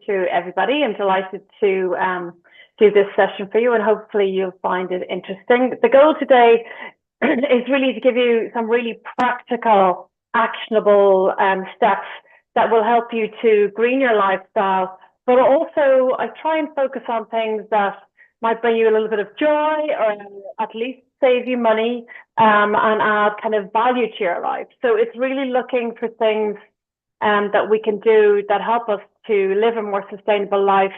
to everybody. I'm delighted to do this session for you, and hopefully you'll find it interesting. The goal today is really to give you some really practical, actionable steps that will help you to green your lifestyle, but also I try and focus on things that might bring you a little bit of joy, or at least save you money, and add kind of value to your life. So it's really looking for things that we can do that help us to live a more sustainable life,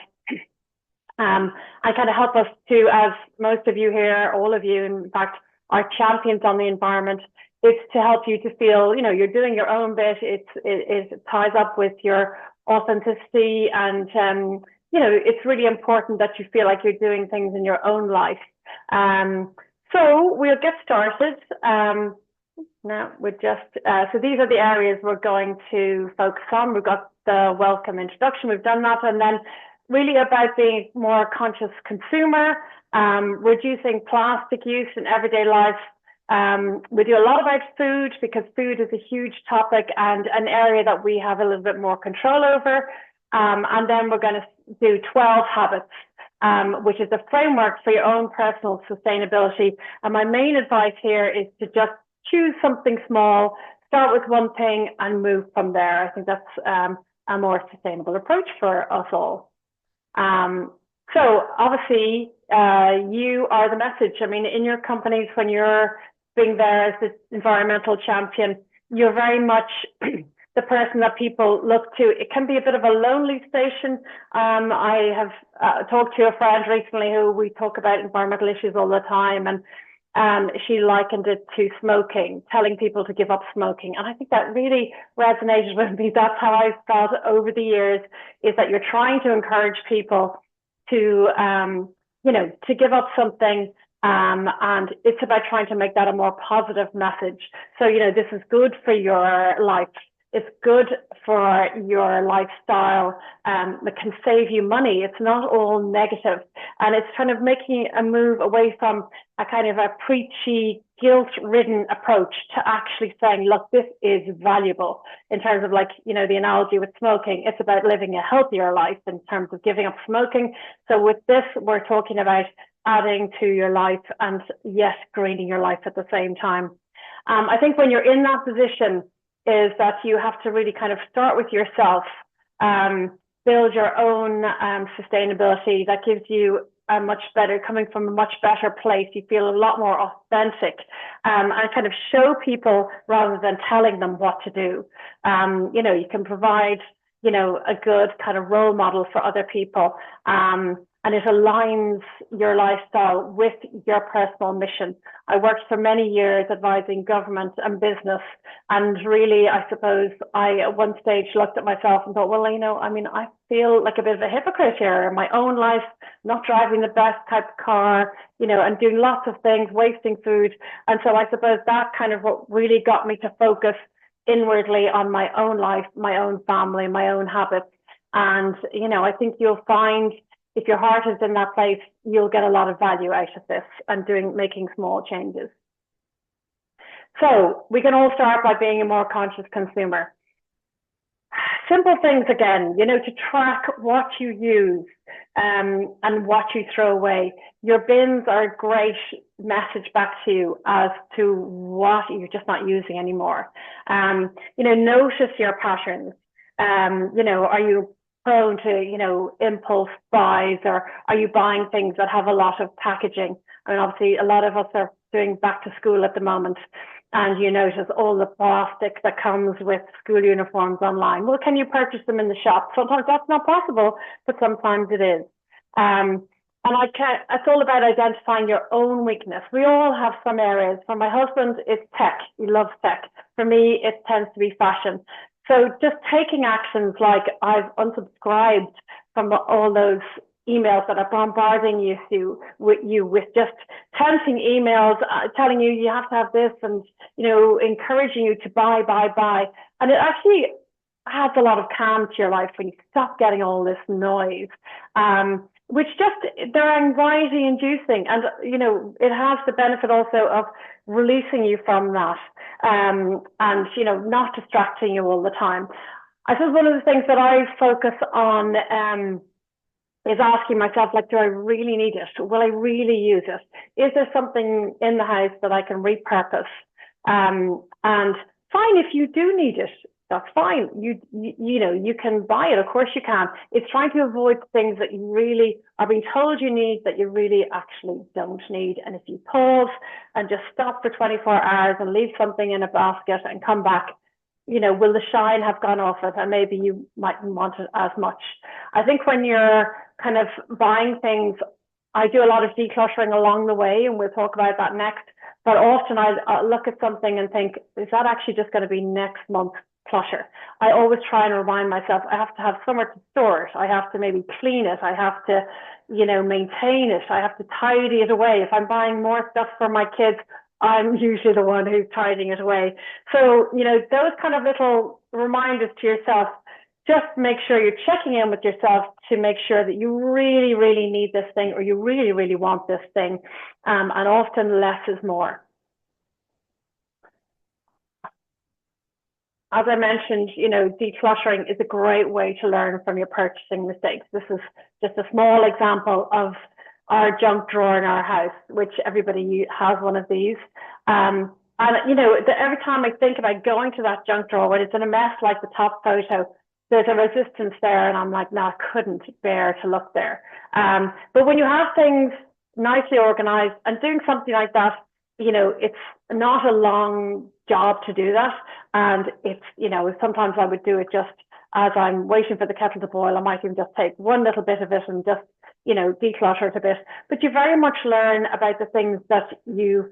and kind of help us to, as most of you here, all of you, in fact, are champions on the environment. It's to help you to feel, you're doing your own bit. It ties up with your authenticity, and it's really important that you feel like you're doing things in your own life. So we'll get started. Now we're just, so these are the areas we're going to focus on. We've got the welcome introduction, we've done that, and then really about being more conscious consumer, reducing plastic use in everyday life. We do a lot about food, because food is a huge topic and an area that we have a little bit more control over. And then we're going to do 12 habits, which is a framework for your own personal sustainability. And my main advice here is to just choose something small, start with one thing and move from there. I think that's a more sustainable approach for us all. So obviously, you are the message. I mean, in your companies, when you're being there as the environmental champion, you're very much the person that people look to. It can be a bit of a lonely station. I have talked to a friend recently who we talk about environmental issues all the time, and she likened it to smoking, telling people to give up smoking. And I think that really resonated with me. That's how I've felt over the years, is that you're trying to encourage people to, to give up something. And it's about trying to make that a more positive message. So, this is good for your life. It's good for your lifestyle. It can save you money. It's not all negative. And it's kind of making a move away from a kind of a preachy, guilt-ridden approach to actually saying, look, this is valuable, in terms of, like, the analogy with smoking. It's about living a healthier life in terms of giving up smoking. So with this, we're talking about adding to your life and, yes, greening your life at the same time. I think when you're in that position, is that you have to really kind of start with yourself, build your own sustainability that gives you a much better, coming from a much better place. You feel a lot more authentic, and kind of show people rather than telling them what to do. You can provide, a good kind of role model for other people. And it aligns your lifestyle with your personal mission. I worked for many years advising government and business, and really, I suppose I at one stage looked at myself and thought, well, I feel like a bit of a hypocrite here in my own life, not driving the best type of car, and doing lots of things, wasting food. And so I suppose that kind of what really got me to focus inwardly on my own life, my own family, my own habits. And, I think you'll find, if your heart is in that place, you'll get a lot of value out of this and making small changes. So we can all start by being a more conscious consumer. Simple things again, to track what you use and what you throw away. Your bins are a great message back to you as to what you're just not using anymore. Notice your patterns. Are you prone to, impulse buys, or are you buying things that have a lot of packaging? I mean, obviously, a lot of us are doing back to school at the moment, and you notice all the plastic that comes with school uniforms online. Well, can you purchase them in the shop? Sometimes that's not possible, but sometimes it is. And it's all about identifying your own weakness. We all have some areas. For my husband, it's tech. He loves tech. For me, it tends to be fashion. So just taking actions, like I've unsubscribed from all those emails that are bombarding you with just tempting emails, telling you have to have this, and, encouraging you to buy. And it actually adds a lot of calm to your life when you stop getting all this noise, which they're anxiety inducing. And, it has the benefit also of releasing you from that, and, not distracting you all the time. I suppose one of the things that I focus on is asking myself, like, do I really need it? Will I really use it? Is there something in the house that I can repurpose? And fine, if you do need it, that's fine. You know, you can buy it. Of course you can. It's trying to avoid things that you really are being told you need that you really actually don't need. And if you pause and just stop for 24 hours and leave something in a basket and come back, you know, will the shine have gone off it? And maybe you mightn't want it as much. I think when you're kind of buying things, I do a lot of decluttering along the way, and we'll talk about that next. But often I look at something and think, is that actually just going to be next month's clutter? I always try and remind myself I have to have somewhere to store it. I have to maybe clean it. I have to, you know, maintain it. I have to tidy it away. If I'm buying more stuff for my kids, I'm usually the one who's tidying it away. So, you know, those kind of little reminders to yourself, just make sure you're checking in with yourself to make sure that you really, really need this thing, or you really, really want this thing. And often less is more. As I mentioned, you know, decluttering is a great way to learn from your purchasing mistakes. This is just a small example of our junk drawer in our house, which everybody has one of these. And, you know, every time I think about going to that junk drawer, when it's in a mess like the top photo, there's a resistance there. And I'm like, no, I couldn't bear to look there. But when you have things nicely organized and doing something like that, you know, it's not a long job to do that. And it's, you know, sometimes I would do it just as I'm waiting for the kettle to boil. I might even just take one little bit of it and just, you know, declutter it a bit. But you very much learn about the things that you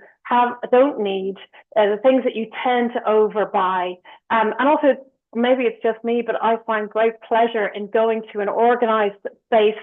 don't need, the things that you tend to overbuy. And also, maybe it's just me, but I find great pleasure in going to an organized space,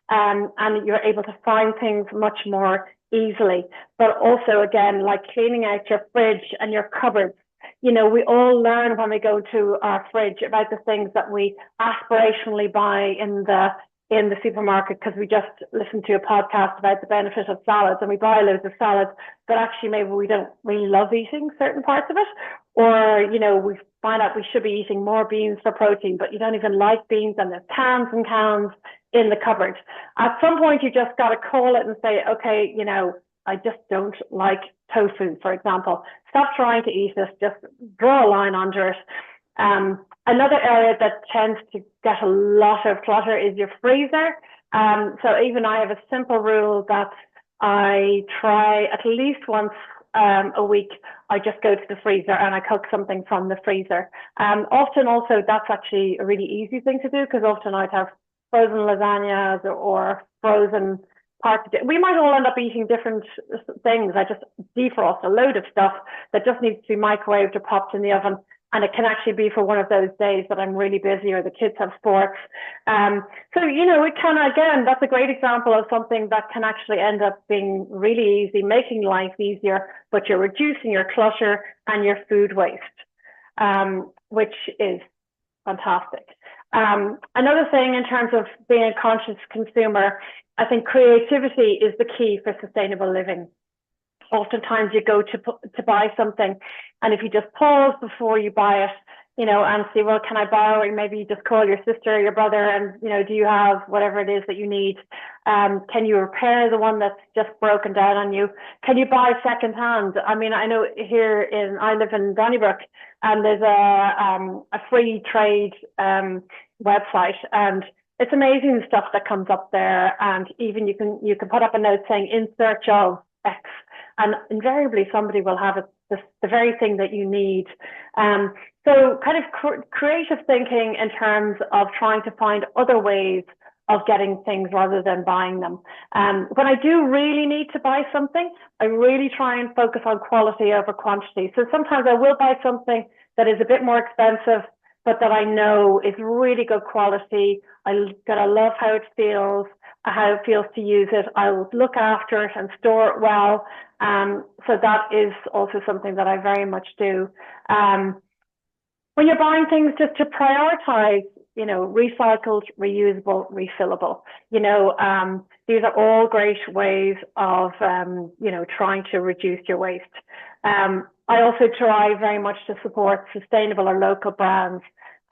and you're able to find things much more easily. But also, again, like cleaning out your fridge and your cupboards. You know, we all learn when we go to our fridge about the things that we aspirationally buy in the supermarket because we just listened to a podcast about the benefit of salads, and we buy loads of salads, but actually maybe we don't really love eating certain parts of it. Or, you know, we find out we should be eating more beans for protein, but you don't even like beans, and there's cans and cans in the cupboard. At some point, you just got to call it and say, okay, you know, I just don't like tofu, for example. Stop trying to eat it, just draw a line under it. Another area that tends to get a lot of clutter is your freezer. So even I have a simple rule that I try at least once a week. I just go to the freezer and I cook something from the freezer. Often also that's actually a really easy thing to do, because often I'd have frozen lasagnas or frozen parts. We might all end up eating different things. I just defrost a load of stuff that just needs to be microwaved or popped in the oven. And it can actually be for one of those days that I'm really busy or the kids have sports. So, you know, it can, again, that's a great example of something that can actually end up being really easy, making life easier, but you're reducing your clutter and your food waste, which is fantastic. Another thing in terms of being a conscious consumer, I think creativity is the key for sustainable living. Oftentimes you go to buy something, and if you just pause before you buy it, you know, and say, well, can I borrow? And maybe you just call your sister or your brother and, you know, do you have whatever it is that you need? Can you repair the one that's just broken down on you? Can you buy secondhand? I mean, I know I live in Donnybrook, and there's a free trade website, and it's amazing stuff that comes up there. And even you can put up a note saying in search of X, and invariably somebody will have it, the very thing that you need. So kind of creative thinking in terms of trying to find other ways of getting things rather than buying them. When I do really need to buy something, I really try and focus on quality over quantity. So sometimes I will buy something that is a bit more expensive, but that I know is really good quality. I love how it feels to use it. I'll look after it and store it well. So that is also something that I very much do. When you're buying things, just to prioritize, you know, recycled, reusable, refillable. You know, these are all great ways of, you know, trying to reduce your waste. I also try very much to support sustainable or local brands.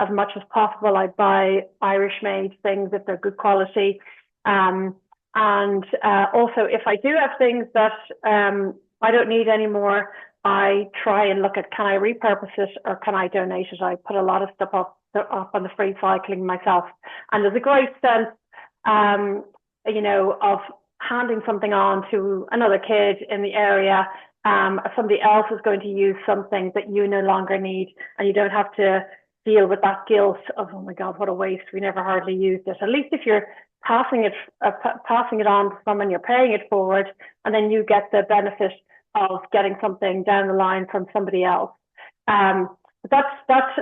as much as possible. I buy Irish made things if they're good quality. And also, if I do have things that I don't need anymore, I try and look at, can I repurpose it or can I donate it? I put a lot of stuff up on the free cycling myself. And there's a great sense, of handing something on to another kid in the area. Somebody else is going to use something that you no longer need, and you don't have to deal with that guilt of, oh my God, what a waste, we never hardly used it. At least if you're passing it on to someone, you're paying it forward, and then you get the benefit of getting something down the line from somebody else. That's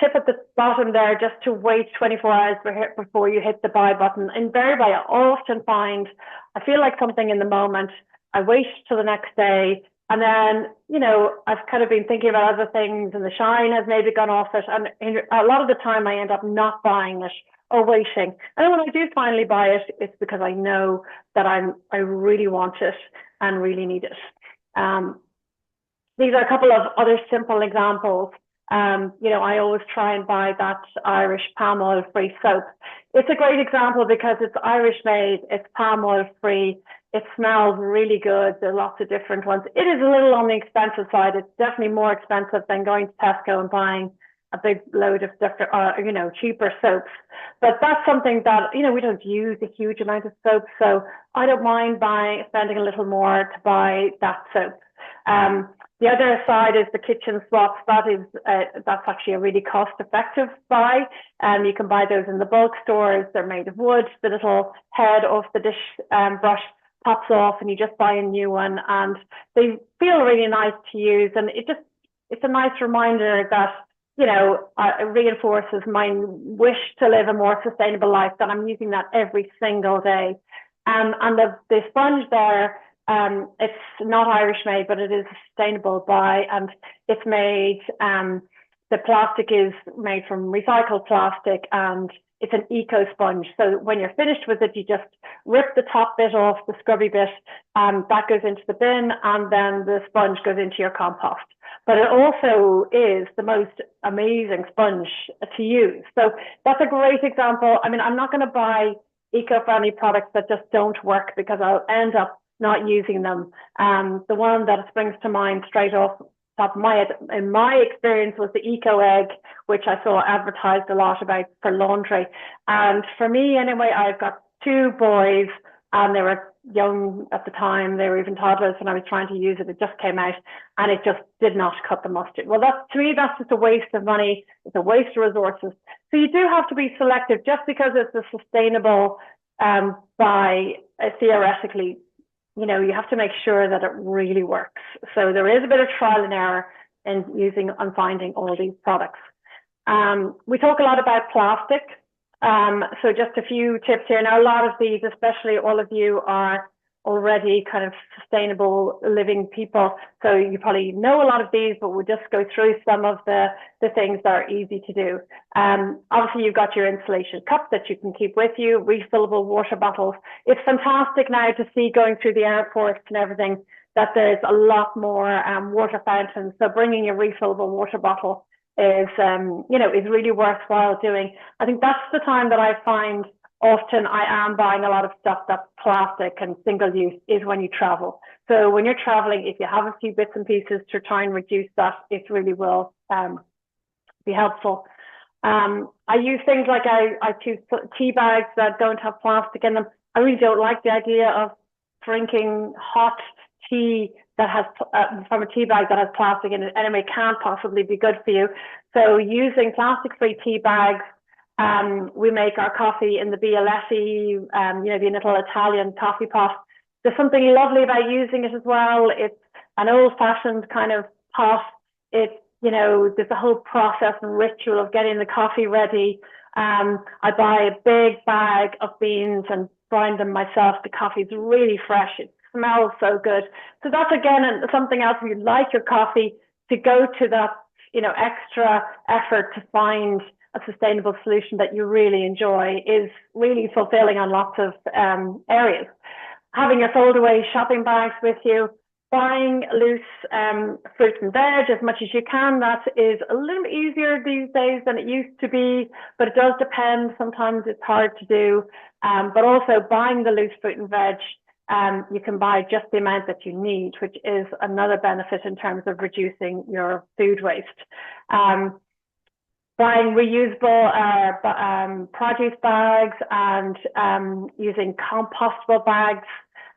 tip at the bottom there, just to wait 24 hours before you hit the buy button. Invariably, I often find I feel like something in the moment, I wait till the next day, and then, I've kind of been thinking about other things and the shine has maybe gone off it. And a lot of the time I end up not buying it or waiting. And when I do finally buy it, it's because I know that I really want it and really need it. These are a couple of other simple examples. I always try and buy that Irish palm oil free soap. It's a great example because it's Irish made, it's palm oil free, it smells really good. There are lots of different ones. It is a little on the expensive side. It's definitely more expensive than going to Tesco and buying a big load of different, cheaper soaps. But that's something that, we don't use a huge amount of soap. So I don't mind spending a little more to buy that soap. The other side is the kitchen swaps. That's actually a really cost-effective buy. You can buy those in the bulk stores. They're made of wood. The little head of the dish brush pops off, and you just buy a new one, and they feel really nice to use. And it's a nice reminder that it reinforces my wish to live a more sustainable life. That I'm using that every single day. And the sponge there. It's not Irish made, but it is a sustainable buy, and it's made, the plastic is made from recycled plastic, and it's an eco sponge. So when you're finished with it, you just rip the top bit off, the scrubby bit, and that goes into the bin, and then the sponge goes into your compost. But it also is the most amazing sponge to use. So that's a great example. I mean, I'm not going to buy eco-friendly products that just don't work because I'll end up not using them. The one that springs to mind straight off the top of my head, in my experience, was the Eco Egg, which I saw advertised a lot about for laundry. And for me, anyway, I've got two boys, and they were young at the time. They were even toddlers when I was trying to use it. It just came out, and it just did not cut the mustard. Well, to me, that's just a waste of money. It's a waste of resources. So you do have to be selective. Just because it's a sustainable buy, theoretically, you have to make sure that it really works. So there is a bit of trial and error in using and finding all these products. We talk a lot about plastic. So just a few tips here. Now, a lot of these, especially all of you, are already kind of sustainable living people. So you probably know a lot of these, but we'll just go through some of the things that are easy to do. Obviously, you've got your insulation cup that you can keep with you, refillable water bottles. It's fantastic now to see going through the airports and everything that there's a lot more water fountains. So bringing a refillable water bottle is really worthwhile doing. I think that's the time that I find often I am buying a lot of stuff that's plastic and single use, is when you travel. So when you're traveling, if you have a few bits and pieces to try and reduce that, it really will be helpful. I use things like I choose tea bags that don't have plastic in them. I really don't like the idea of drinking hot tea that has from a tea bag that has plastic in it. Anyway, can't possibly be good for you. So using plastic-free tea bags. We make our coffee in the Bialetti, the little Italian coffee pot. There's something lovely about using it as well. It's an old-fashioned kind of pot. There's a whole process and ritual of getting the coffee ready. I buy a big bag of beans and grind them myself. The coffee's really fresh. It smells so good. So that's, again, something else. If you like your coffee, to go to that, extra effort to find a sustainable solution that you really enjoy is really fulfilling on lots of areas. Having your fold away shopping bags with you. buying loose fruit and veg as much as you can. That is a little bit easier these days than it used to be, but it does depend. Sometimes it's hard to do. But also buying the loose fruit and veg, you can buy just the amount that you need, which is another benefit in terms of reducing your food waste. Buying reusable produce bags and using compostable bags.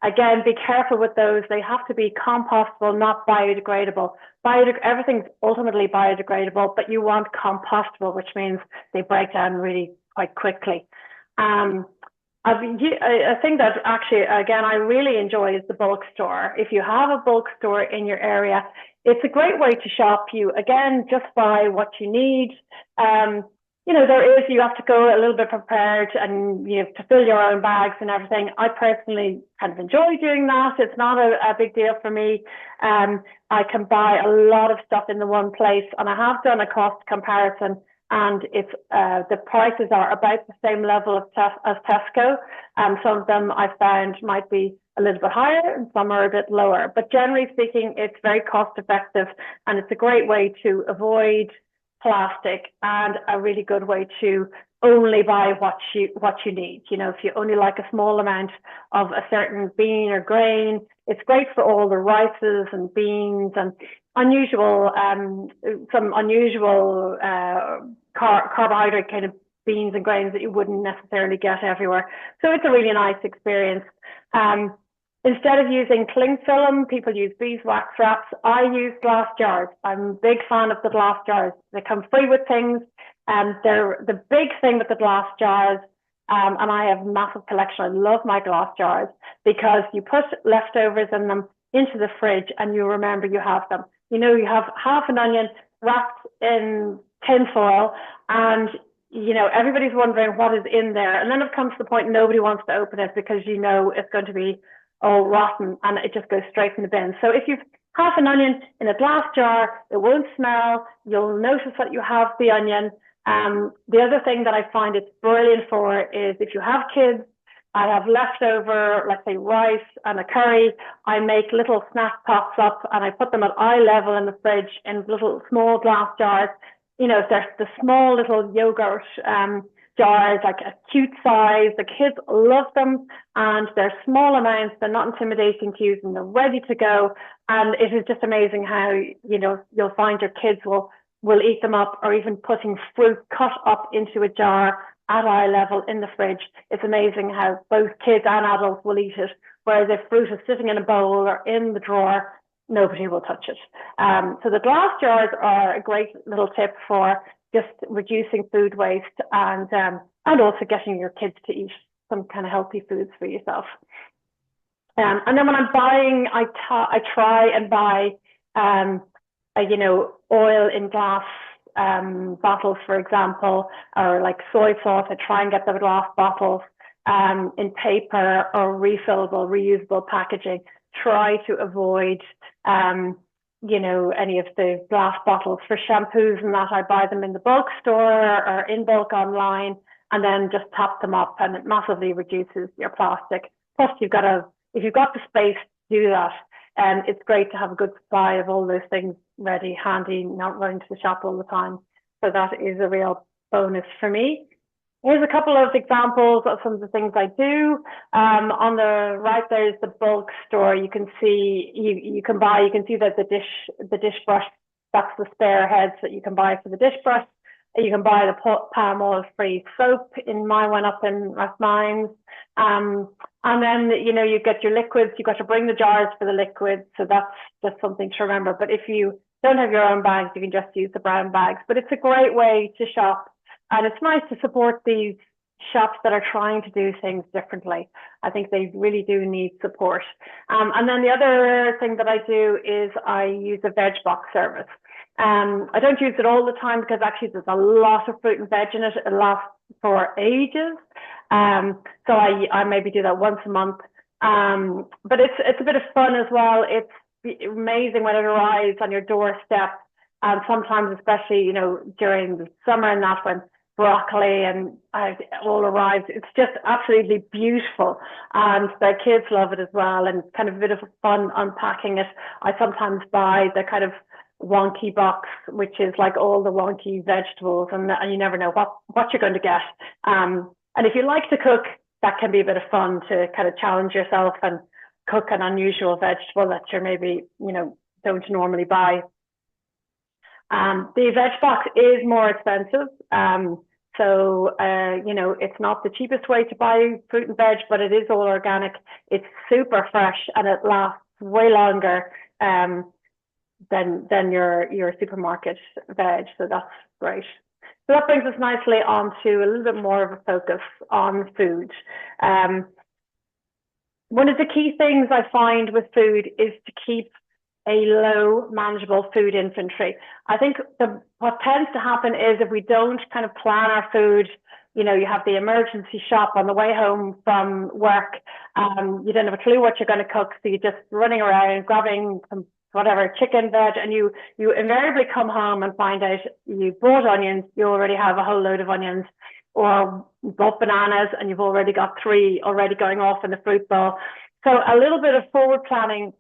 Again, be careful with those. They have to be compostable, not biodegradable. Everything's ultimately biodegradable, but you want compostable, which means they break down really quite quickly. I think that actually, again, I really enjoy is the bulk store. If you have a bulk store in your area, it's a great way to shop. You, again, just buy what you need. You have to go a little bit prepared and you have to fill your own bags and everything. I personally kind of enjoy doing that. It's not a big deal for me. I can buy a lot of stuff in the one place, and I have done a cost comparison, and it's the prices are about the same level as Tesco. Some of them I found might be a little bit higher and some are a bit lower. But generally speaking, it's very cost effective, and it's a great way to avoid plastic and a really good way to only buy what you need. If you only like a small amount of a certain bean or grain, it's great for all the rices and beans and some unusual carbohydrate kind of beans and grains that you wouldn't necessarily get everywhere. So it's a really nice experience. Instead of using cling film, people use beeswax wraps. I use glass jars. I'm a big fan of the glass jars. They come free with things. They're the big thing with the glass jars. And I have a massive collection. I love my glass jars because you put leftovers in them into the fridge and you remember you have them. You have half an onion wrapped in tin foil and everybody's wondering what is in there. And then it comes to the point nobody wants to open it because it's going to be all rotten and it just goes straight in the bin. So if you've half an onion in a glass jar, it won't smell. You'll notice that you have the onion. The other thing that I find it's brilliant for is if you have kids, I have leftover, let's say, rice and a curry. I make little snack pots up and I put them at eye level in the fridge in little small glass jars. There's the small little yogurt jars, like a cute size. The kids love them and they're small amounts. They're not intimidating to use and they're ready to go. And it is just amazing how, you'll find your kids will eat them up, or even putting fruit cut up into a jar at eye level in the fridge. It's amazing how both kids and adults will eat it. Whereas if fruit is sitting in a bowl or in the drawer, nobody will touch it. So the glass jars are a great little tip for just reducing food waste and also getting your kids to eat some kind of healthy foods for yourself. And then when I'm buying, I try and buy, oil in glass bottles, for example, or like soy sauce. I try and get the glass bottles in paper or refillable, reusable packaging. Try to avoid any of the glass bottles. For shampoos and that, I buy them in the bulk store or in bulk online and then just top them up, and it massively reduces your plastic. Plus, if you've got the space to do that, it's great to have a good supply of all those things ready, handy, not running to the shop all the time. So that is a real bonus for me. Here's a couple of examples of some of the things I do. On the right, there's the bulk store. You can see you can see that the dish brush, that's the spare heads that you can buy for the dish brush. You can buy the palm oil free soap in my one up in Rathmines. And then, you get your liquids. You've got to bring the jars for the liquids. So that's just something to remember. But if you don't have your own bags, you can just use the brown bags. But it's a great way to shop. And it's nice to support these shops that are trying to do things differently. I think they really do need support. And then the other thing that I do is I use a veg box service. I don't use it all the time because actually there's a lot of fruit and veg in it. It lasts for ages. So I maybe do that once a month. But it's a bit of fun as well. It's amazing when it arrives on your doorstep. Sometimes, especially, during the summer and that, when broccoli and all arrives. It's just absolutely beautiful, and the kids love it as well. And kind of a bit of fun unpacking it. I sometimes buy the kind of wonky box, which is like all the wonky vegetables, and you never know what you're going to get. And if you like to cook, that can be a bit of fun to kind of challenge yourself and cook an unusual vegetable that you're maybe, don't normally buy. The veg box is more expensive. It's not the cheapest way to buy fruit and veg, but it is all organic. It's super fresh and it lasts way longer than your supermarket veg. So that's great. So that brings us nicely on to a little bit more of a focus on food. One of the key things I find with food is to keep a low manageable food inventory. I think what tends to happen is if we don't kind of plan our food, you have the emergency shop on the way home from work, you don't have a clue what you're going to cook, so you're just running around grabbing some whatever, chicken, veg, and you invariably come home and find out you bought onions, you already have a whole load of onions, or you bought bananas and you've already got 3 already going off in the fruit bowl. So a little bit of forward planning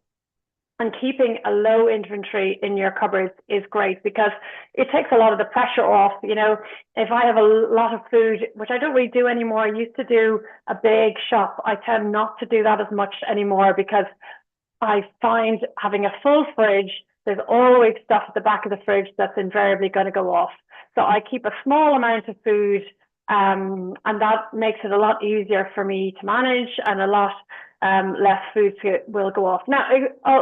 and keeping a low inventory in your cupboards is great, because it takes a lot of the pressure off. If I have a lot of food, which I don't really do anymore, I used to do a big shop. I tend not to do that as much anymore, because I find having a full fridge, there's always stuff at the back of the fridge that's invariably going to go off. So I keep a small amount of food, and that makes it a lot easier for me to manage, and a lot less food will go off. Now,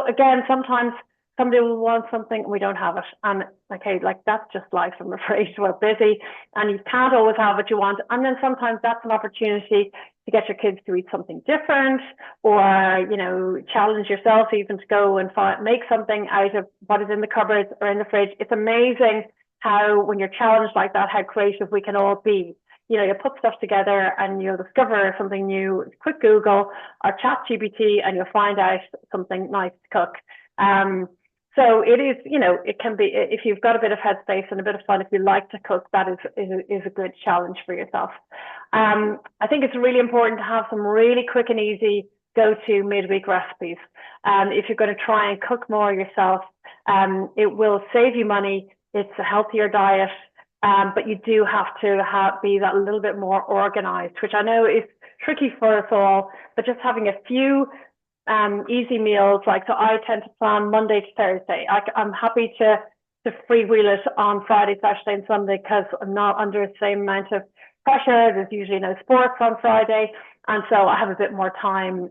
again, sometimes somebody will want something and we don't have it. And okay, that's just life, I'm afraid. We're busy and you can't always have what you want. And then sometimes that's an opportunity to get your kids to eat something different, or, challenge yourself even to go and make something out of what is in the cupboards or in the fridge. It's amazing how, when you're challenged like that, how creative we can all be. You put stuff together and you'll discover something new. Quick Google or ChatGPT and you'll find out something nice to cook. So it is, it can be, if you've got a bit of headspace and a bit of fun, if you like to cook, that is a good challenge for yourself. I think it's really important to have some really quick and easy go-to midweek recipes. If you're going to try and cook more yourself, it will save you money. It's a healthier diet. But you do have to be that little bit more organized, which I know is tricky for us all, but just having a few easy meals, so I tend to plan Monday to Thursday. I'm happy to freewheel it on Friday, Saturday and Sunday, because I'm not under the same amount of pressure. There's usually no sports on Friday, and so I have a bit more time.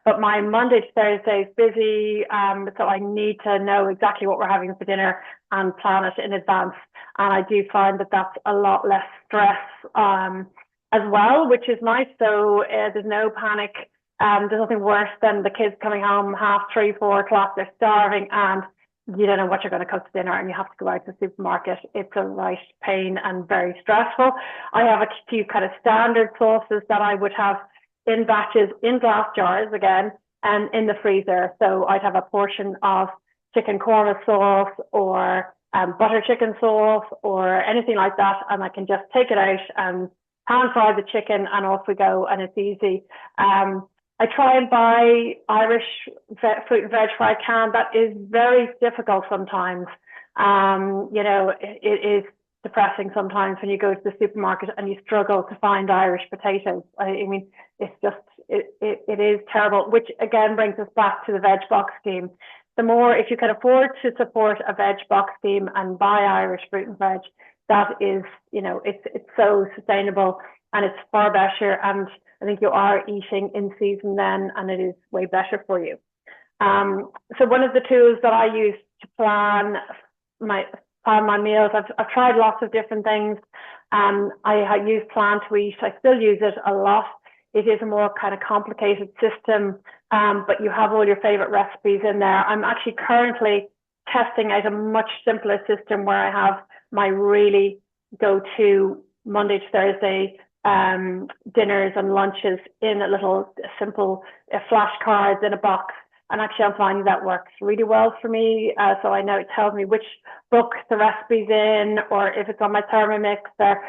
But my Monday to Thursday is busy, so I need to know exactly what we're having for dinner and plan it in advance. And I do find that that's a lot less stress as well, which is nice. So there's no panic. There's nothing worse than the kids coming home 3:30, 4 o'clock, they're starving, and you don't know what you're going to cook for dinner, and you have to go out to the supermarket. It's a right pain and very stressful. I have a few kind of standard sauces that I would have in batches in glass jars again, and in the freezer. So I'd have a portion of chicken korma sauce or butter chicken sauce or anything like that, and I can just take it out and pan fry the chicken and off we go, and it's easy. I try and buy Irish fruit and veg where I can. That is very difficult sometimes. It is depressing sometimes when you go to the supermarket and you struggle to find Irish potatoes. I mean, it's just, it is terrible, which again brings us back to the veg box scheme. The more, if you can afford to support a veg box scheme and buy Irish fruit and veg, that is, it's so sustainable and it's far better. And I think you are eating in season then, and it is way better for you. So one of the tools that I use to plan my meals, I've tried lots of different things. I use Plan to Eat. I still use it a lot. It is a more kind of complicated system, but you have all your favorite recipes in there. I'm actually currently testing out a much simpler system where I have my really go-to Monday to Thursday dinners and lunches in a little simple flashcards in a box And actually, I'm finding that works really well for me. So I know it tells me which book the recipe's in, or if it's on my Thermomix there.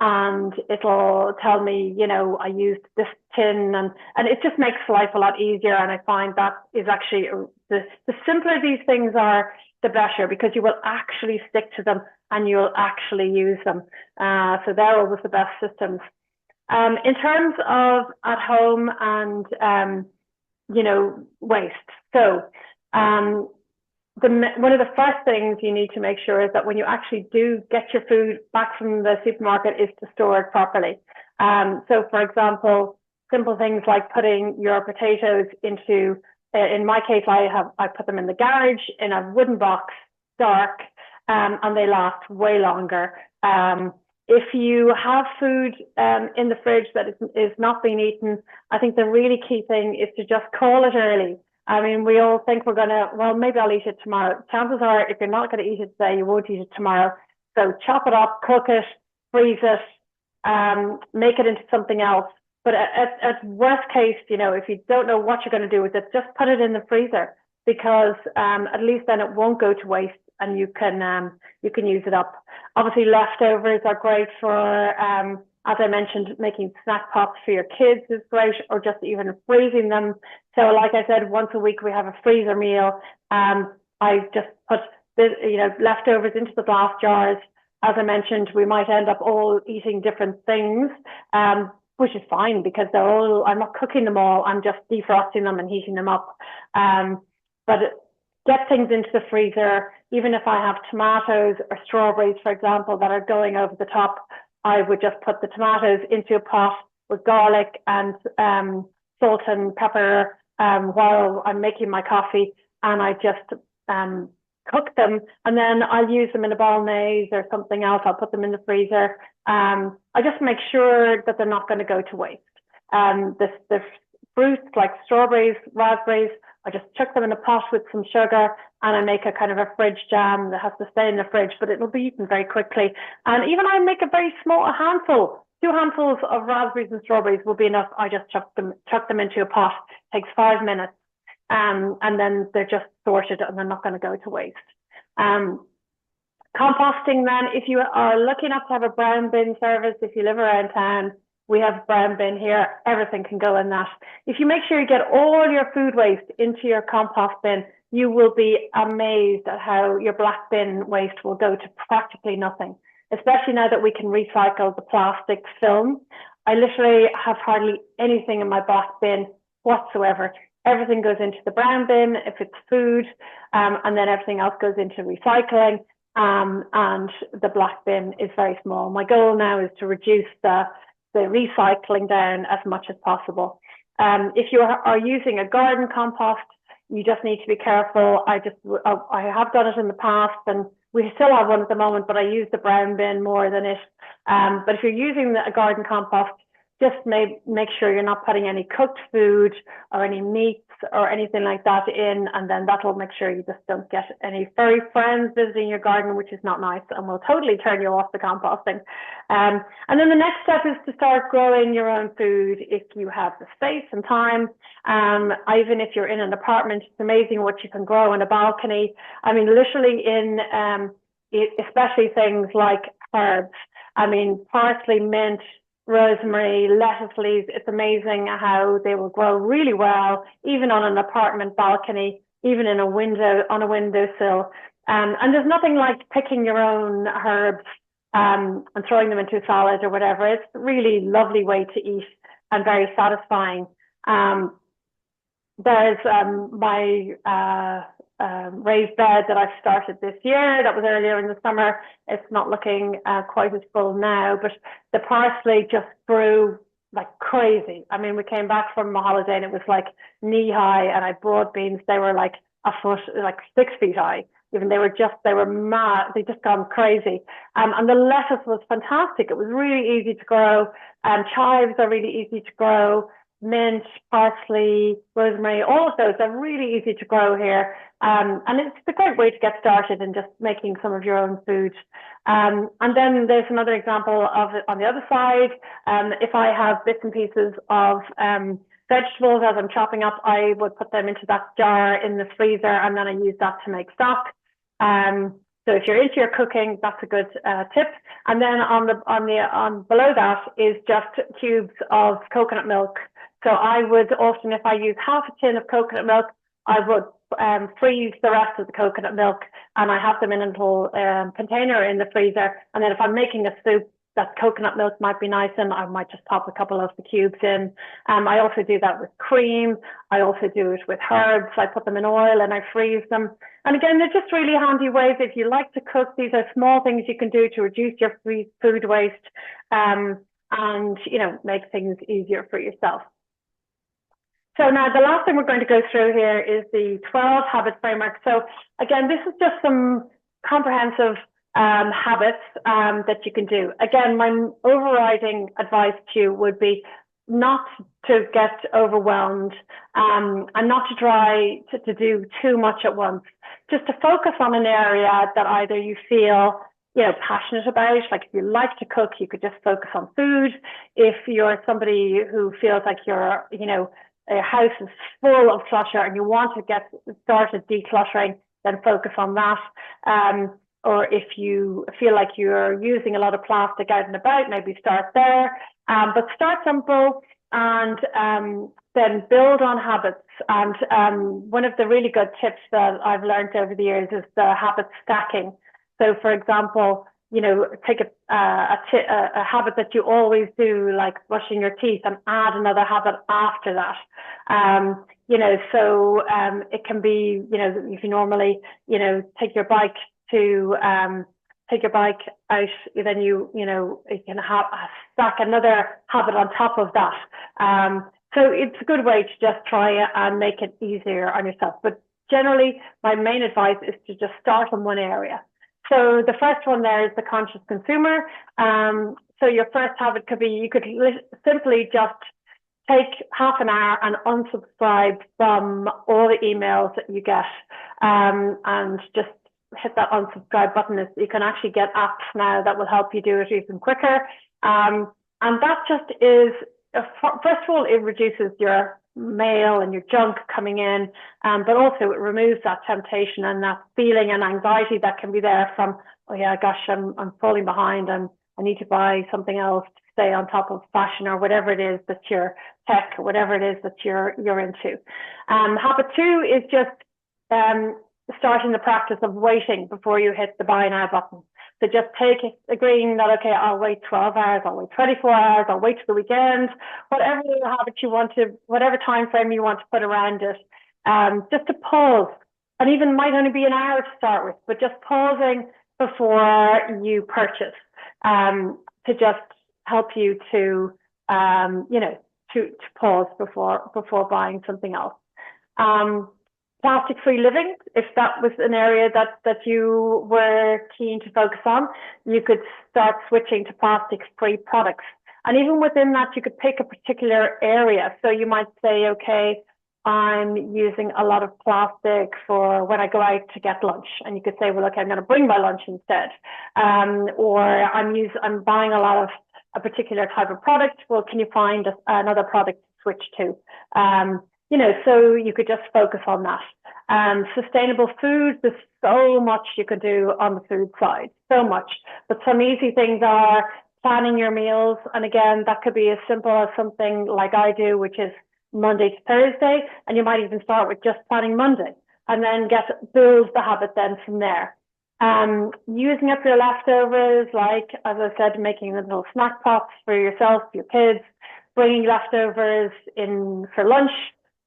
And it'll tell me, you know, I used this tin, and it just makes life a lot easier. And I find that is actually the simpler these things are, the better, because you will actually stick to them and you'll actually use them. So they're always the best systems. In terms of at home and you know, waste. So one of the first things you need to make sure is that when you actually do get your food back from the supermarket is to store it properly. So for example, simple things like putting your potatoes into, in my case, I put them in the garage in a wooden box, dark, and they last way longer. If you have food in the fridge that is not being eaten, I think the really key thing is to just call it early. I mean, we all think we're gonna, well, maybe I'll eat it tomorrow. Chances are, if you're not going to eat it today, you won't eat it tomorrow. So chop it up, cook it, freeze it, make it into something else. But at worst case, you know, if you don't know what you're going to do with it, just put it in the freezer, because at least then it won't go to waste, and you can use it up. Obviously, leftovers are great for, as I mentioned, making snack pots for your kids is great, or just even freezing them. So like I said, once a week we have a freezer meal. I just put leftovers into the glass jars. As I mentioned, we might end up all eating different things, which is fine, because I'm not cooking them all, I'm just defrosting them and heating them up. But get things into the freezer. Even if I have tomatoes or strawberries, for example, that are going over the top, I would just put the tomatoes into a pot with garlic and salt and pepper while I'm making my coffee, and I just cook them, and then I'll use them in a bolognese or something else. I'll put them in the freezer. I just make sure that they're not going to go to waste. The fruits like strawberries, raspberries, I just chuck them in a pot with some sugar, and I make a kind of a fridge jam that has to stay in the fridge, but it'll be eaten very quickly. And even I make a very small handful. 2 handfuls of raspberries and strawberries will be enough. I just chuck them into a pot. It takes 5 minutes. And then they're just sorted and they're not going to go to waste. Composting then, if you are lucky enough to have a brown bin service, if you live around town, we have a brown bin here, everything can go in that. If you make sure you get all your food waste into your compost bin, you will be amazed at how your black bin waste will go to practically nothing, especially now that we can recycle the plastic film. I literally have hardly anything in my black bin whatsoever. Everything goes into the brown bin if it's food, and then everything else goes into recycling, and the black bin is very small. My goal now is to reduce the recycling down as much as possible. If you are using a garden compost, you just need to be careful. I have done it in the past, and we still have one at the moment, but I use the brown bin more than it. But if you're using a garden compost, just make sure you're not putting any cooked food or any meats or anything like that in, and then that'll make sure you just don't get any furry friends visiting your garden, which is not nice and will totally turn you off the composting. And then the next step is to start growing your own food if you have the space and time. Even if you're in an apartment, it's amazing what you can grow in a balcony. I mean, literally especially things like herbs. I mean, parsley, mint, rosemary, lettuce leaves. It's amazing how they will grow really well, even on an apartment balcony, even on a windowsill. And there's nothing like picking your own herbs and throwing them into a salad or whatever. It's a really lovely way to eat and very satisfying. There's my raised bed that I've started this year. That was earlier in the summer. It's not looking quite as full now, but the parsley just grew like crazy. I mean, we came back from a holiday and it was like knee high, and I broad beans. They were like a foot, like 6 feet high. Even they were mad. They just gone crazy. And the lettuce was fantastic. It was really easy to grow. Chives are really easy to grow. Mint, parsley, rosemary, all of those are really easy to grow here. And it's a great way to get started in just making some of your own food. And then there's another example of it on the other side. If I have bits and pieces of vegetables as I'm chopping up, I would put them into that jar in the freezer, and then I use that to make stock. So if you're into your cooking, that's a good tip. And then on below that is just cubes of coconut milk. So I would often, if I use half a tin of coconut milk, I would freeze the rest of the coconut milk, and I have them in a little container in the freezer. And then if I'm making a soup, that coconut milk might be nice, and I might just pop a couple of the cubes in. I also do that with cream. I also do it with herbs. I put them in oil and I freeze them. And again, they're just really handy ways. If you like to cook, these are small things you can do to reduce your food waste, and make things easier for yourself. So now the last thing we're going to go through here is the 12 habit framework. So again, this is just some comprehensive habits that you can do. Again, my overriding advice to you would be not to get overwhelmed, and not to try to do too much at once. Just to focus on an area that either you feel passionate about. Like if you like to cook, you could just focus on food. If you're somebody who feels like your house is full of clutter and you want to get started decluttering, then focus on that. Or if you feel like you're using a lot of plastic out and about, maybe start there. But start simple, and then build on habits. And one of the really good tips that I've learned over the years is the habit stacking. So, for example, take a habit that you always do, like brushing your teeth, and add another habit after that. So it can be, if you normally, take your bike out, then you can stack another habit on top of that. So it's a good way to just try it and make it easier on yourself. But generally, my main advice is to just start in one area. So the first one there is the conscious consumer. So your first habit could be, you could simply just take half an hour and unsubscribe from all the emails that you get, and just hit that unsubscribe button. You can actually get apps now that will help you do it even quicker. And that just is, first of all, it reduces your mail and your junk coming in, but also it removes that temptation and that feeling and anxiety that can be there from, oh yeah, gosh, I'm falling behind and I need to buy something else to stay on top of fashion, or whatever it is that you're tech, or whatever it is that you're into. Habit 2 is just starting the practice of waiting before you hit the buy now button. So just agreeing that, okay, I'll wait 12 hours, I'll wait 24 hours, I'll wait till the weekend, whatever habit you want to, whatever time frame you want to put around it, just to pause. And even might only be an hour to start with, but just pausing before you purchase, to just help you to pause before buying something else. Plastic-free living, if that was an area that you were keen to focus on, you could start switching to plastic-free products. And even within that, you could pick a particular area. So you might say, okay, I'm using a lot of plastic for when I go out to get lunch. And you could say, well, okay, I'm going to bring my lunch instead. Or I'm buying a lot of a particular type of product. Well, can you find another product to switch to? So you could just focus on that. Sustainable food, there's so much you can do on the food side, so much. But some easy things are planning your meals. And again, that could be as simple as something like I do, which is Monday to Thursday. And you might even start with just planning Monday, and then build the habit then from there. Using up your leftovers, like, as I said, making little snack pots for yourself, your kids, bringing leftovers in for lunch,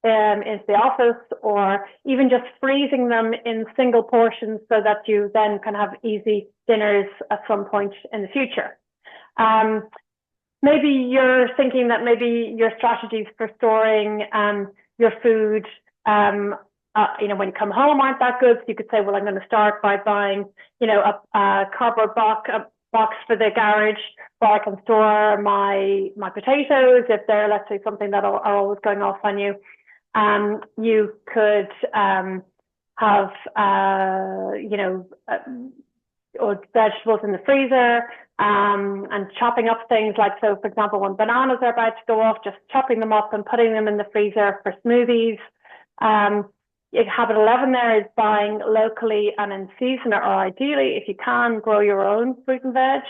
into the office, or even just freezing them in single portions so that you then can have easy dinners at some point in the future. Maybe you're thinking that maybe your strategies for storing your food, when you come home aren't that good. So you could say, well, I'm going to start by buying, a cardboard box for the garage, where I can store my potatoes if they're, let's say, something that are always going off on you. You could have, or vegetables in the freezer. and chopping up things like, so for example, when bananas are about to go off, just chopping them up and putting them in the freezer for smoothies. Habit 11 there is buying locally and in season, or ideally, if you can, grow your own fruit and veg.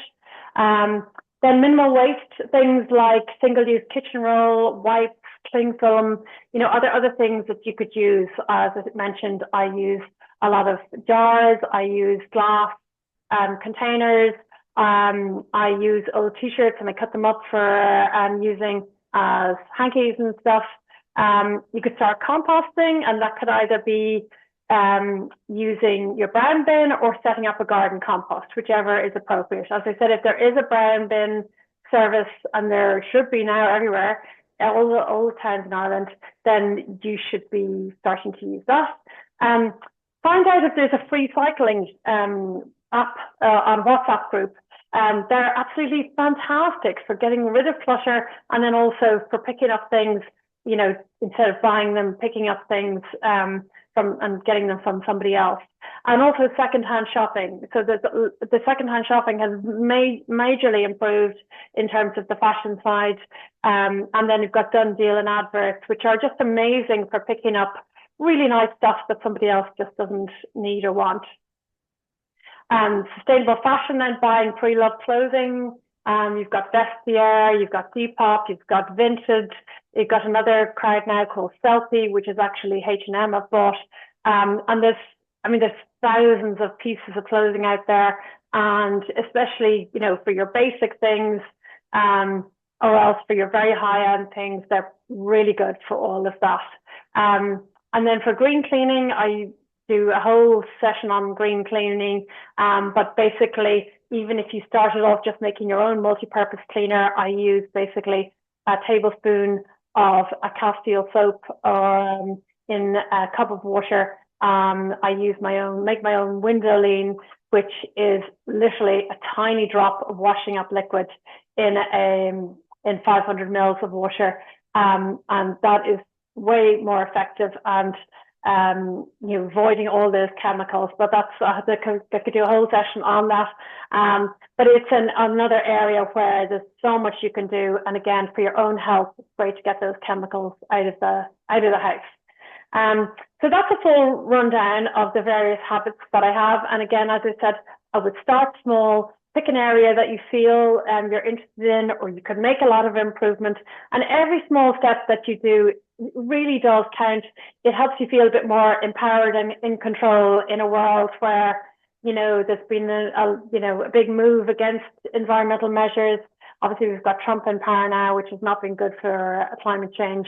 Then minimal waste, things like single-use kitchen roll, wipes, cling film, other things that you could use. As I mentioned, I use a lot of jars, I use glass containers, I use old t-shirts and I cut them up for using as hankies and stuff. You could start composting, and that could either be using your brown bin or setting up a garden compost, whichever is appropriate. As I said, if there is a brown bin service, and there should be now everywhere, all the towns in Ireland, then you should be starting to use that. Find out if there's a free cycling app on WhatsApp group. They're absolutely fantastic for getting rid of clutter, and then also for picking up things, instead of buying them, picking up things from and getting them from somebody else. And also secondhand shopping. So the secondhand shopping has majorly improved in terms of the fashion side. And then you've got Done Deal and adverts, which are just amazing for picking up really nice stuff that somebody else just doesn't need or want. Sustainable fashion, then buying pre-loved clothing. You've got Vestiaire, you've got Depop, you've got Vinted. You've got another crowd now called Selfie, which is actually H&M I've bought. And there's thousands of pieces of clothing out there, and especially, for your basic things, or else for your very high-end things, they're really good for all of that. And then for green cleaning, I do a whole session on green cleaning, but basically, even if you started off just making your own multi-purpose cleaner, I use basically a tablespoon of a Castile soap in a cup of water. I make my own Windowline, which is literally a tiny drop of washing up liquid in 500 mils of water, and that is way more effective and avoiding all those chemicals. But that's I could do a whole session on that. But it's another area where there's so much you can do, and again, for your own health, it's great to get those chemicals out of the house. So that's a full rundown of the various habits that I have. And again, as I said, I would start small, pick an area that you feel you're interested in, or you could make a lot of improvement. And every small step that you do really does count. It helps you feel a bit more empowered and in control in a world where, there's been a big move against environmental measures. Obviously, we've got Trump in power now, which has not been good for climate change.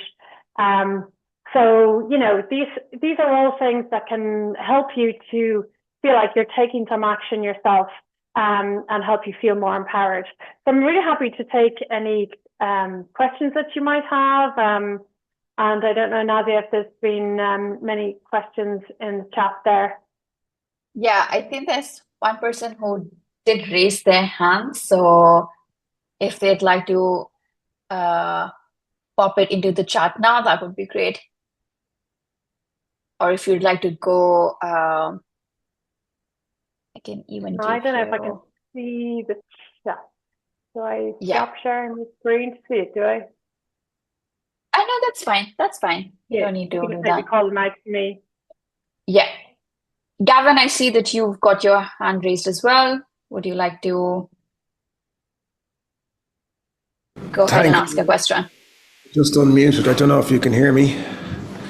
So, these are all things that can help you to feel like you're taking some action yourself, and help you feel more empowered. So I'm really happy to take any questions that you might have. And I don't know, Nadia, if there's been many questions in the chat there. Yeah, I think there's one person who did raise their hand. So if they'd like to pop it into the chat now, that would be great. Or if you'd like to go, I can even I don't know if I can see the chat. Do I stop sharing the screen to see it, do I? I know, that's fine. That's fine. You don't need to do that. Maybe call them out to me. Yeah. Gavin, I see that you've got your hand raised as well. Would you like to go ahead and ask a question? Just unmuted. I don't know if you can hear me.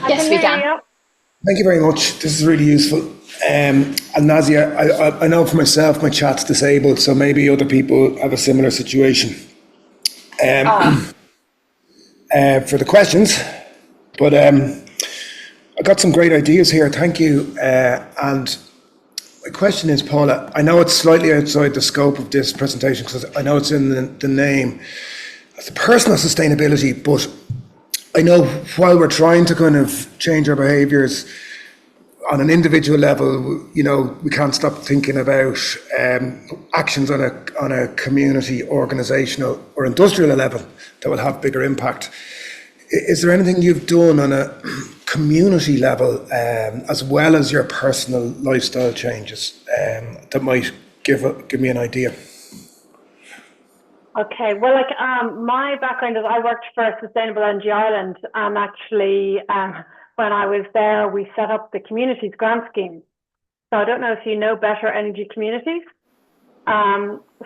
Yes, we can. Thank you very much. This is really useful. And Nazia, I know for myself, my chat's disabled, so maybe other people have a similar situation. For the questions, but I got some great ideas here. Thank you. And my question is, Paula, I know it's slightly outside the scope of this presentation because I know it's in the name. It's personal sustainability, but I know while we're trying to kind of change our behaviours on an individual level, we can't stop thinking about actions on a community, organisational or industrial level that will have bigger impact. Is there anything you've done on a community level, as well as your personal lifestyle changes, that might give me an idea? Okay, well, like my background is I worked for Sustainable Energy Ireland, and actually, when I was there, we set up the Communities Grant Scheme. So I don't know if you know Better Energy Communities.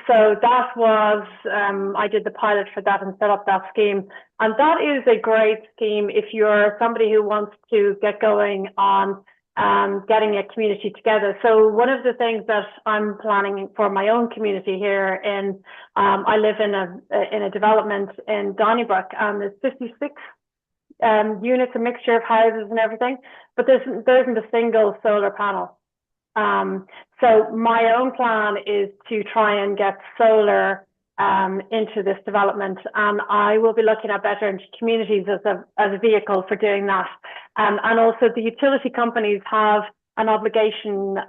So that was I did the pilot for that and set up that scheme, and that is a great scheme if you're somebody who wants to get going on getting a community together. So one of the things that I'm planning for my own community here in, I live in a development in Donnybrook, and there's 56 units, a mixture of houses and everything, but there isn't a single solar panel. So my own plan is to try and get solar into this development, and I will be looking at Better Energy Communities as a vehicle for doing that. And also the utility companies have an obligation, they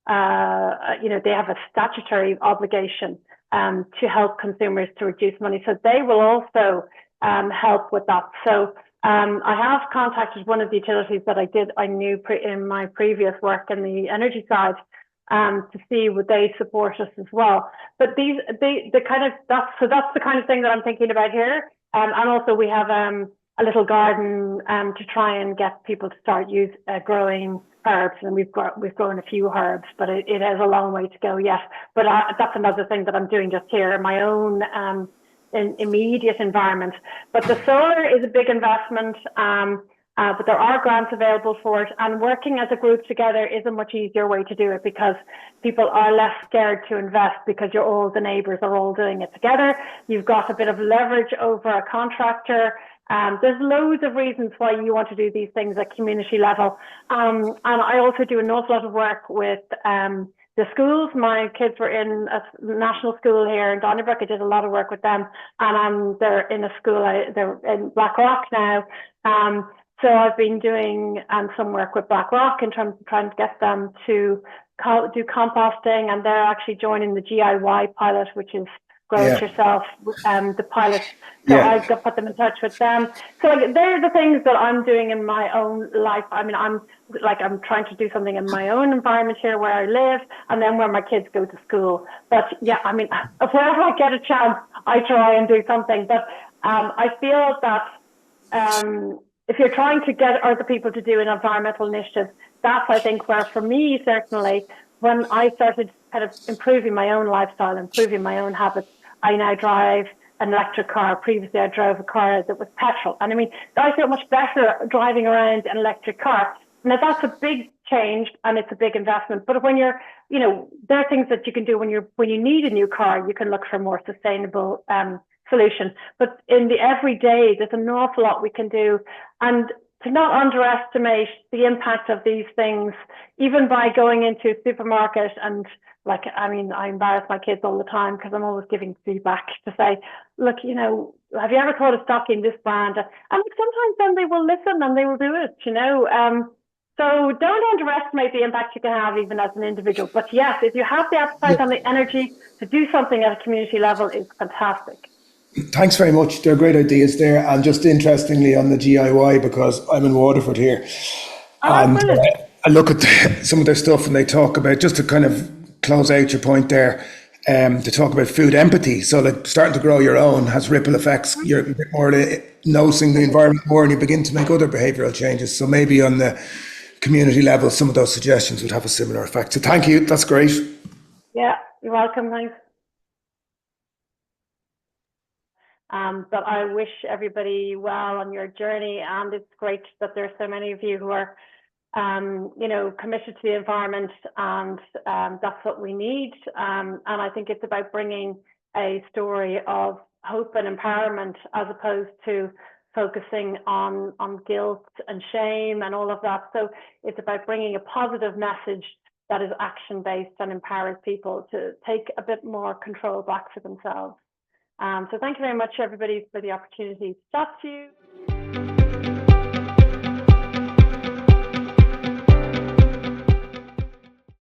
have a statutory obligation to help consumers to reduce money. So they will also help with that. So I have contacted one of the utilities that I knew in my previous work in the energy side to see would they support us as well. But that's the kind of thing that I'm thinking about here. And also we have a little garden to try and get people to start growing herbs, and we've grown a few herbs, but it has a long way to go yet. But that's another thing that I'm doing just here in my own immediate environment. But the solar is a big investment, but there are grants available for it, and working as a group together is a much easier way to do it because people are less scared to invest because the neighbours are all doing it together. You've got a bit of leverage over a contractor. There's loads of reasons why you want to do these things at community level. And I also do an awful lot of work with the schools. My kids were in a national school here in Donnybrook. I did a lot of work with them, and they're in a school, they're in Blackrock now. So I've been doing some work with Blackrock in terms of trying to get them to do composting, and they're actually joining the GIY pilot, which is Grow It Yourself, the pilot. So I've got put them in touch with them. So they're the things that I'm doing in my own life. I mean, I'm trying to do something in my own environment here where I live, and then where my kids go to school. But yeah, I mean, wherever I get a chance, I try and do something. But I feel that if you're trying to get other people to do an environmental initiative, that's, I think, where for me, certainly, when I started kind of improving my own lifestyle, improving my own habits, I now drive an electric car. Previously, I drove a car that was petrol. And I mean, I feel much better driving around an electric car. Now, that's a big change and it's a big investment. But when you're, there are things that you can do when you need a new car, you can look for more sustainable solution. But in the everyday, there's an awful lot we can do. And to not underestimate the impact of these things, even by going into a supermarket and I embarrass my kids all the time because I'm always giving feedback to say, look, have you ever thought of stocking this brand? And sometimes then they will listen and they will do it, So don't underestimate the impact you can have even as an individual. But yes, if you have the appetite and the energy to do something at a community level, it's fantastic. Thanks very much. There are great ideas there. And just interestingly on the GIY, because I'm in Waterford here, and I look at some of their stuff and they talk about, just to kind of close out your point there, to talk about food empathy. So like starting to grow your own has ripple effects. You're a bit more noticing the environment more and you begin to make other behavioural changes. So maybe on the community level, some of those suggestions would have a similar effect. So thank you. That's great. Yeah, you're welcome. Thanks. But I wish everybody well on your journey, and it's great that there's so many of you who are committed to the environment, and that's what we need. And I think it's about bringing a story of hope and empowerment as opposed to focusing on guilt and shame and all of that. So it's about bringing a positive message that is action-based and empowers people to take a bit more control back for themselves. So thank you very much, everybody, for the opportunity to chat to you.